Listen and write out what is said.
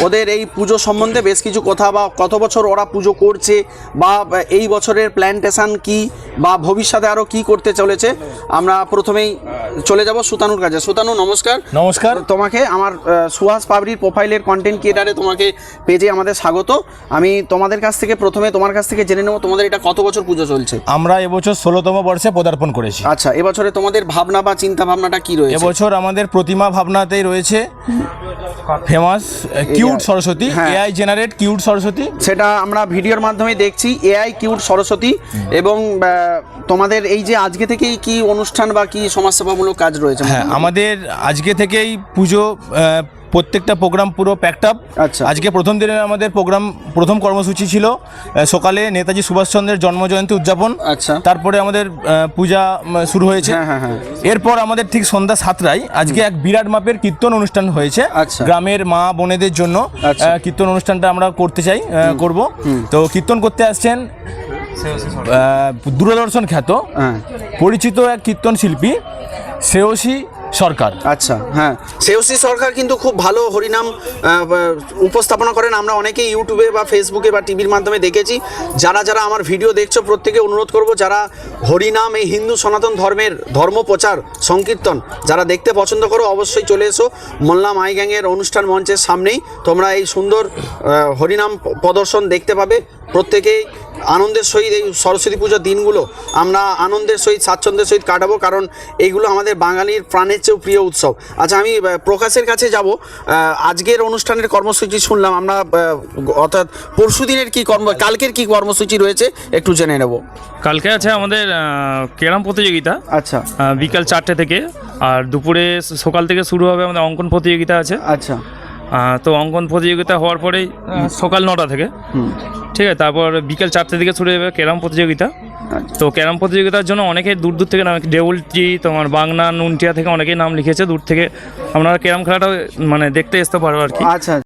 ওদের এই পুজো সম্বন্ধে বেশ কিছু কথা, বা কত বছর ওরা পুজো করছে, বা এই বছরের প্ল্যান্টেশন কি, বা ভবিষ্যতে আরও কি করতে চলেছে। আমরা প্রথমেই চলে যাব সুতানুর কাছে। সুতানু, নমস্কার। নমস্কার। তোমাকে আমার সুহাস পাবড়ির প্রোফাইলের কন্টেন্ট ক্রিয়েটারে তোমাকে পেজে আমাদের স্বাগত। আমি তোমাদের কাছ থেকে প্রথমে তোমার কাছ থেকে জেনে নেব, তোমাদের এটা কত বছর পুজো চলছে? আমরা এবছর 16তম বর্ষে পদার্পণ করেছি। আচ্ছা, এবছরে তোমাদের ভাবনা বা চিন্তা ভাবনাটা কি রয়েছে? এবছর আমাদের প্রতিমা ভাবনাতেই রয়েছে famous cute Saraswati, AI generate cute Saraswati. সেটা আমরা ভিডিওর মাধ্যমে দেখছি, এআই কিউট সরস্বতী। এবং তোমাদের এই যে আজকে থেকেই কি অনুষ্ঠান বা কি সমাজসেবামূলক কাজ রয়েছে? হ্যাঁ, আমাদের আজকে থেকেই পুজো, প্রত্যেকটা প্রোগ্রাম পুরো প্যাকড আপ। আচ্ছা, আজকে প্রথম দিনের আমাদের প্রথম কর্মসূচি ছিল সকালে নেতাজি সুভাষচন্দ্রের জন্মজয়ন্তী উদযাপন। আচ্ছা, তারপরে আমাদের পূজা শুরু হয়েছে। হ্যাঁ। এরপর আমাদের ঠিক সন্ধ্যা 7টায় আজকে এক বিরাট মাপের কীর্তন অনুষ্ঠান হয়েছে। আচ্ছা, গ্রামের মা বোনেদের জন্য কীর্তন অনুষ্ঠানটা আমরা করতে চাই, করব। তো কীর্তন করতে আসছেন দূরদর্শন খ্যাত পরিচিত এক কীর্তন শিল্পী শ্রেয়সী সরকার। আচ্ছা, হ্যাঁ, শ্রেয়সী সরকার কিন্তু খুব ভালো হরিনাম উপস্থাপনা করেন। আমরা অনেকেই ইউটিউবে বা ফেসবুকে বা টিভির মাধ্যমে দেখেছি। যারা যারা আমার ভিডিও দেখছো প্রত্যেকে অনুরোধ করব, যারা হরিনাম, এই হিন্দু সনাতন ধর্মের ধর্মপ্রচার সংকীর্তন যারা দেখতে পছন্দ করো, অবশ্যই চলে এসো মোল্লা মাই গ্যাংয়ের অনুষ্ঠান মঞ্চের সামনেই। তোমরা এই সুন্দর হরিনাম প্রদর্শন দেখতে পাবে। প্রত্যেকেই আনন্দের সহিত এই সরস্বতী পুজোর দিনগুলো আমরা আনন্দের সহিত স্বাচ্ছন্দ্যের সহিত কাটাবো, কারণ এইগুলো আমাদের বাঙালির প্রাণের চেয়েও প্রিয় উৎসব। আচ্ছা, আমি প্রকাশের কাছে যাব। আজকের অনুষ্ঠানের কর্মসূচি শুনলাম আমরা, অর্থাৎ পরশু দিনের কি কালকের কি কর্মসূচি রয়েছে একটু জেনে নেব। কালকে আছে আমাদের ক্যারাম প্রতিযোগিতা। আচ্ছা, বিকাল 4টে থেকে, আর দুপুরে সকাল থেকে শুরু হবে আমাদের অঙ্কন প্রতিযোগিতা আছে। আচ্ছা, তো অঙ্কন প্রতিযোগিতা হওয়ার পরেই সকাল 9টা থেকে, ঠিক আছে, তারপর বিকেল 4টে থেকে শুরু হবে ক্যারাম প্রতিযোগিতা। তো ক্যারাম প্রতিযোগিতার জন্য অনেকে দূর দূর থেকে নাম, দেউলটি, তোমার বাংলা, নুনটিয়া থেকে অনেকেই নাম লিখেছে দূর থেকে। আপনারা ক্যারাম খেলাটা মানে দেখতে আসতে পারো আর কি। আচ্ছা।